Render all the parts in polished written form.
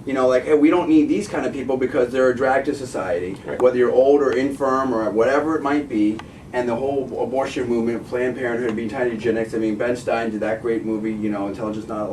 You know, like, hey, we don't need these kind of people because they're a drag to society, Right. whether you're old or infirm or whatever it might be. And the whole abortion movement, Planned Parenthood, being tied to eugenics. I mean, Ben Stein did that great movie, you know, Intelligence Not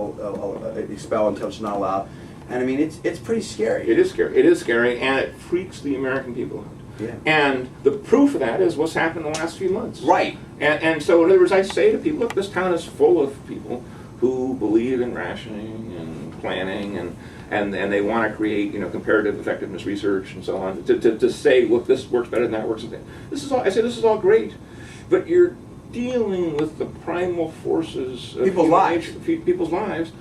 Expelled, Intelligence Not Allowed. And I mean, it's pretty scary. It is scary. It is scary, and it freaks the American people out. Yeah. And the proof of that is what's happened in the last few months. Right. And so, in other words, I say to people, look, this town is full of people who believe in rationing and planning, and they want to create, you know, comparative effectiveness research and so on to say, look, this works better than that works. This is all. I say this is all great, but you're dealing with the primal forces of people's lives. People's lives.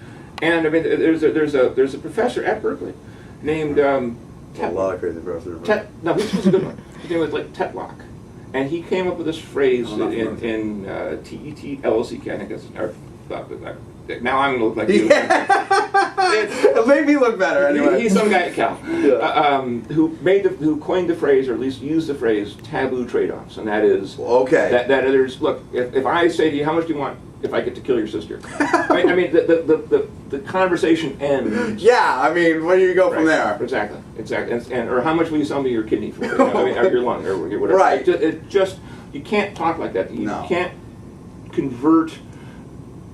And I mean, there's a professor at Berkeley named A lot of crazy professors. no, this was a good one. His name was like Tetlock, and he came up with this phrase in TETLOCK. I think that's now I'm gonna look like you. It made me look better anyway. He's some guy at Cal who coined the phrase, or at least used the phrase, taboo trade-offs, and that is that there's, look, if I say to you, how much do you want if I get to kill your sister? I mean, the conversation ends. Yeah, I mean, where do you go from there? Exactly, and or how much will you sell me your kidney for? You know, I mean, or your lung, or whatever. Right. It just you can't talk like that. You can't convert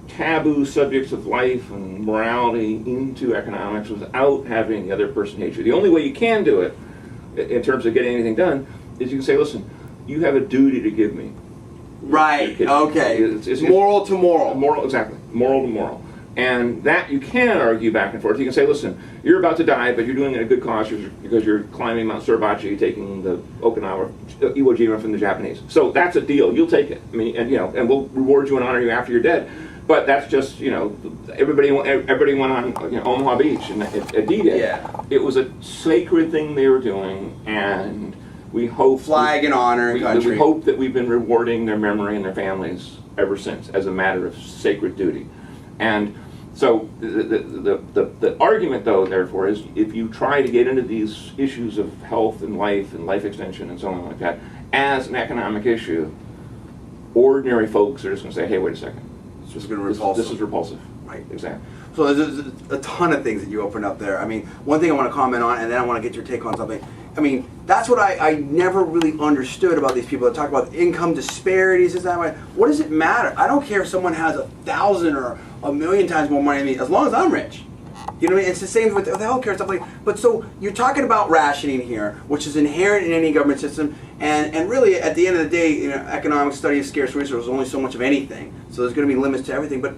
taboo subjects of life and morality into economics without having the other person hate you. The only way you can do it, in terms of getting anything done, is you can say, listen, you have a duty to give me. Right, okay. It's moral to moral. Moral, exactly. Moral to moral. And that you can argue back and forth. You can say, listen, you're about to die, but you're doing it a good cause because you're climbing Mount Suribachi, taking the Okinawa Iwo Jima from the Japanese. So that's a deal. You'll take it. I mean, and you know, and we'll reward you and honor you after you're dead. But that's just, you know, everybody went on, you know, Omaha Beach and at D-Day. Yeah. It was a sacred thing they were doing, and we hope flag and honor and country. We hope that we've been rewarding their memory and their families ever since as a matter of sacred duty. And so the argument, though, therefore, is if you try to get into these issues of health and life extension and so on like that as an economic issue, ordinary folks are just going to say, hey, wait a second. This is repulsive. Right. Exactly. So there's a ton of things that you opened up there. I mean, one thing I want to comment on, and then I want to get your take on something. I mean, that's what I never really understood about these people that talk about income disparities. Is that what does it matter? I don't care if someone has 1,000 or 1,000,000 times more money than me, as long as I'm rich. You know what I mean? It's the same with the healthcare stuff. But so you're talking about rationing here, which is inherent in any government system, and really at the end of the day, you know, economic study of scarce resources is only so much of anything. So there's going to be limits to everything. But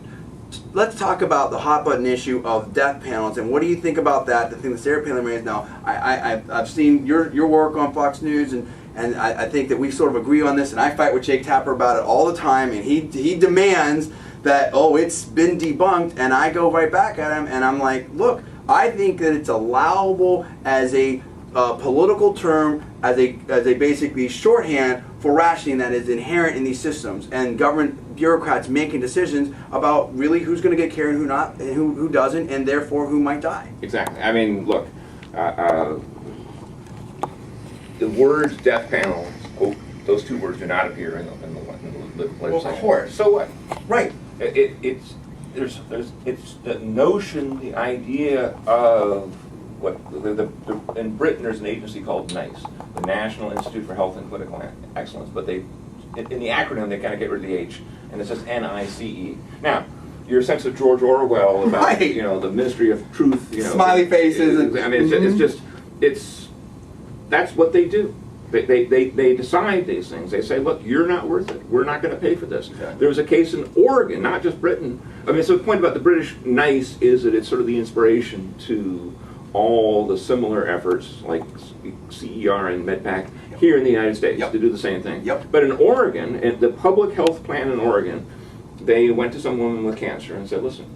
let's talk about the hot button issue of death panels, and what do you think about that? The thing that Sarah Palin raised now. I've seen your work on Fox News, and I think that we sort of agree on this, and I fight with Jake Tapper about it all the time, and he demands that, oh, it's been debunked, and I go right back at him, and I'm like, look, I think that it's allowable as a political term, as a basically shorthand for rationing that is inherent in these systems, and government bureaucrats making decisions about really who's going to get care and who not, and who doesn't, and therefore who might die. Exactly. I mean, look, the words death panel, those two words do not appear in the legislation. Well, of course. So what? Right. It's the notion, the idea of what in Britain there's an agency called NICE, the National Institute for Health and Clinical Excellence, but in the acronym they kind of get rid of the H and it says NICE. Now, your sense of George Orwell about right. You know, the Ministry of Truth, you know, smiley faces, I mean, that's what they do. They decide these things. They say, look, you're not worth it. We're not going to pay for this. Okay. There was a case in Oregon, not just Britain. I mean, so the point about the British NICE is that it's sort of the inspiration to all the similar efforts like CER and MedPAC here in the United States to do the same thing. Yep. But in Oregon, in the public health plan in Oregon, they went to some woman with cancer and said, listen,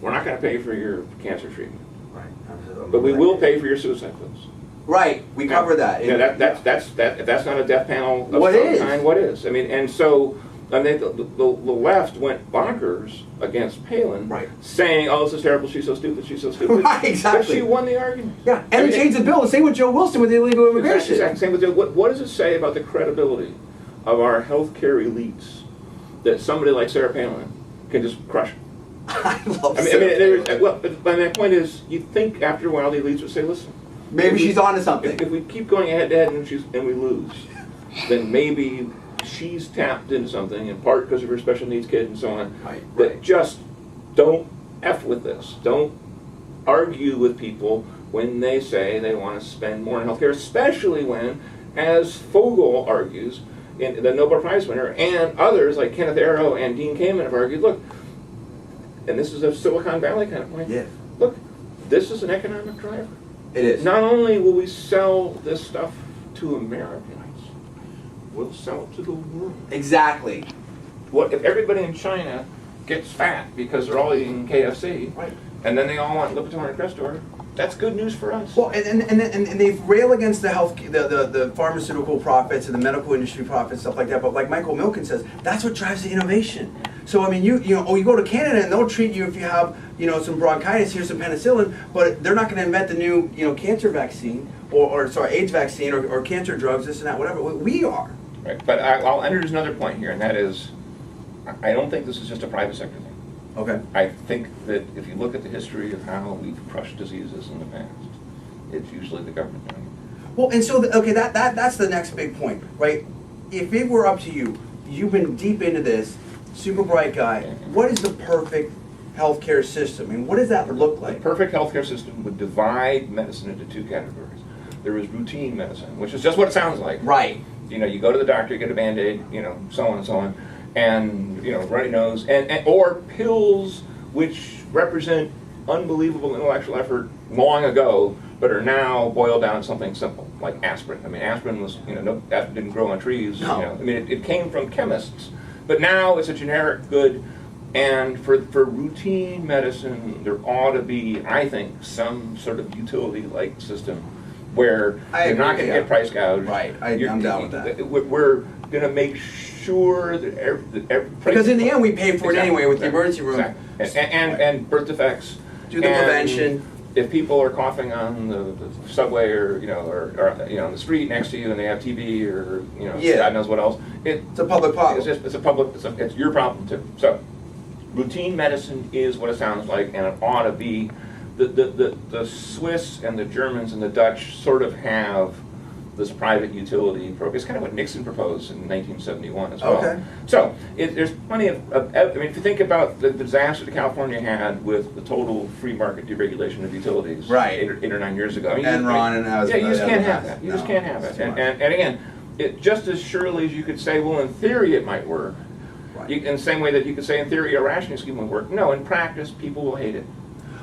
we're not going to pay for your cancer treatment. Right. But we will pay for your suicide bills. Right, we cover that. Yeah, if that's not a death panel of what some is? kind, what is? I mean, and so the left went bonkers against Palin, right, saying, "Oh, this is terrible. She's so stupid. She's so stupid." Right, exactly. But she won the argument. Yeah, and they changed the bill. The same with Joe Wilson with the illegal immigration. Exactly. Same with Joe. What does it say about the credibility of our healthcare elites that somebody like Sarah Palin can just crush? I love well, but my point is, you think after a while the elites would say, listen, maybe she's onto something. If we keep going head to head and we lose, then maybe she's tapped into something, in part because of her special needs kid and so on. Right. But just don't F with this. Don't argue with people when they say they want to spend more on healthcare, especially when, as Fogel argues, the Nobel Prize winner, and others like Kenneth Arrow and Dean Kamen have argued, look, and this is a Silicon Valley kind of point, look, this is an economic driver. It is. Not only will we sell this stuff to Americans, we'll sell it to the world. Exactly. What if everybody in China gets fat because they're all eating KFC, right, and then they all want Lipitor and Crestor? That's good news for us. Well, and they rail against the the pharmaceutical profits and the medical industry profits, stuff like that. But like Michael Milken says, that's what drives the innovation. So I mean, you go to Canada and they'll treat you if you have some bronchitis. Here's some penicillin, but they're not going to invent the new cancer vaccine or AIDS vaccine or cancer drugs, this and that, whatever. We are. Right. But I'll introduce another point here, and that is, I don't think this is just a private sector thing. Okay. I think that if you look at the history of how we've crushed diseases in the past, it's usually the government doing it. Well, and so that's the next big point, right? If it were up to you, you've been deep into this, super bright guy. What is the perfect healthcare system? I mean, what does that look like? The perfect healthcare system would divide medicine into two categories. There is routine medicine, which is just what it sounds like. Right. You go to the doctor, you get a Band-Aid, so on and so on. And runny nose, or pills which represent unbelievable intellectual effort long ago, but are now boiled down to something simple, like aspirin. I mean, aspirin was, aspirin didn't grow on trees. No. I mean, it came from chemists, but now it's a generic good. And for routine medicine, there ought to be, I think, some sort of utility-like system where you're not going to get price gouged. Right, I'm down with that. We're going to make sure that every because in the end we pay for it anyway with the emergency room. Exactly. And birth defects. Do the prevention. If people are coughing on the subway or on the street next to you and they have TB or God knows what else, it's a public problem. It's your problem too. So routine medicine is what it sounds like, and it ought to be. The Swiss and the Germans and the Dutch sort of have this private utility program. It's kind of what Nixon proposed in 1971 as well. Okay. So there's plenty of I mean, if you think about the disaster that California had with the total free market deregulation of utilities, right, 8 or 9 years ago. I mean, Enron and you just can't have that. You just can't have it. And again, just as surely as you could say, well, in theory it might work. Right. In the same way that you could say in theory a rationing scheme would work. No, in practice people will hate it.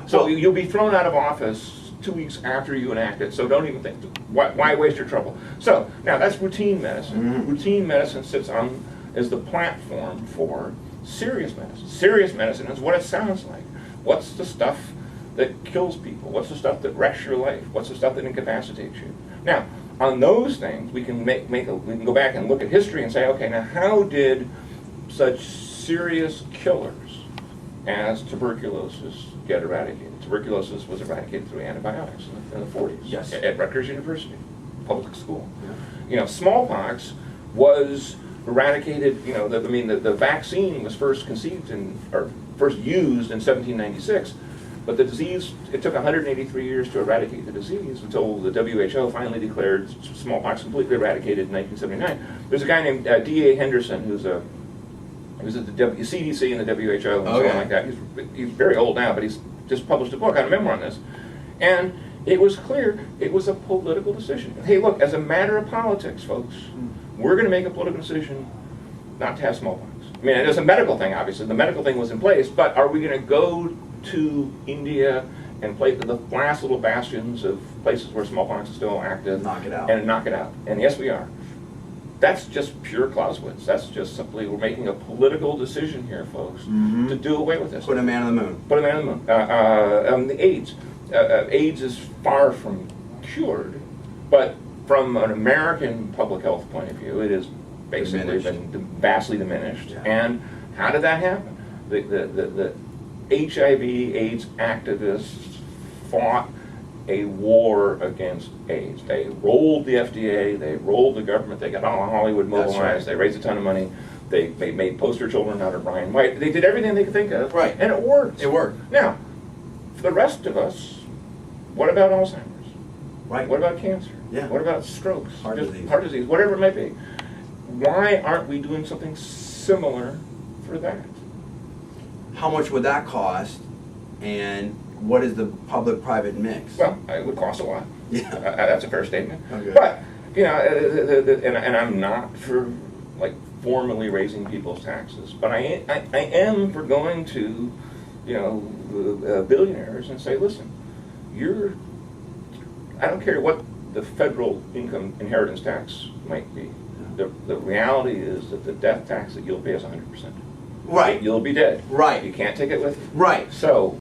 So you'll be thrown out of office 2 weeks after you enact it, so don't even think, why waste your trouble? So, now that's routine medicine. Mm-hmm. Routine medicine sits on as the platform for serious medicine. Serious medicine is what it sounds like. What's the stuff that kills people? What's the stuff that wrecks your life? What's the stuff that incapacitates you? Now, on those things, we can we can go back and look at history and say, okay, now how did such serious killers as tuberculosis get eradicated? Tuberculosis was eradicated through antibiotics in the 40s. Yes. At Rutgers University, public school. Yeah. Smallpox was eradicated. The vaccine was first conceived or first used in 1796, but the disease, it took 183 years to eradicate the disease until the WHO finally declared smallpox completely eradicated in 1979. There's a guy named D.A. Henderson who's at the CDC and the WHO and so on like that. He's very old now, but he's just published a book on a memoir on this. And it was clear it was a political decision. Hey, look, as a matter of politics, folks, we're going to make a political decision not to have smallpox. I mean, it was a medical thing, obviously. The medical thing was in place, but are we going to go to India and play the last little bastions of places where smallpox is still active and knock it out? And yes, we are. That's just pure Clausewitz. That's just simply, we're making a political decision here, folks, to do away with this. Put a man on the moon. Put a man on the moon. The AIDS. AIDS is far from cured, but from an American public health point of view, it has basically been vastly diminished. Yeah. And how did that happen? The HIV/AIDS activists fought a war against AIDS. They rolled the FDA, they rolled the government, they got all Hollywood mobilized, they raised a ton of money. They made poster children out of Brian White. They did everything they could think of, Right. and it worked. It worked. Now, for the rest of us, what about Alzheimer's? Right. What about cancer? Yeah. What about strokes? Heart disease. Heart disease, whatever it might be. Why aren't we doing something similar for that? How much would that cost, and what is the public-private mix? Well, it would cost a lot. Yeah. That's a fair statement. Okay. But, you know, and I'm not for, like, formally raising people's taxes, but I am for going to, you know, billionaires and say, listen, I don't care what the federal income inheritance tax might be. The reality is that the death tax that you'll pay is 100%. Right. You'll be dead. Right. You can't take it with you. Right. So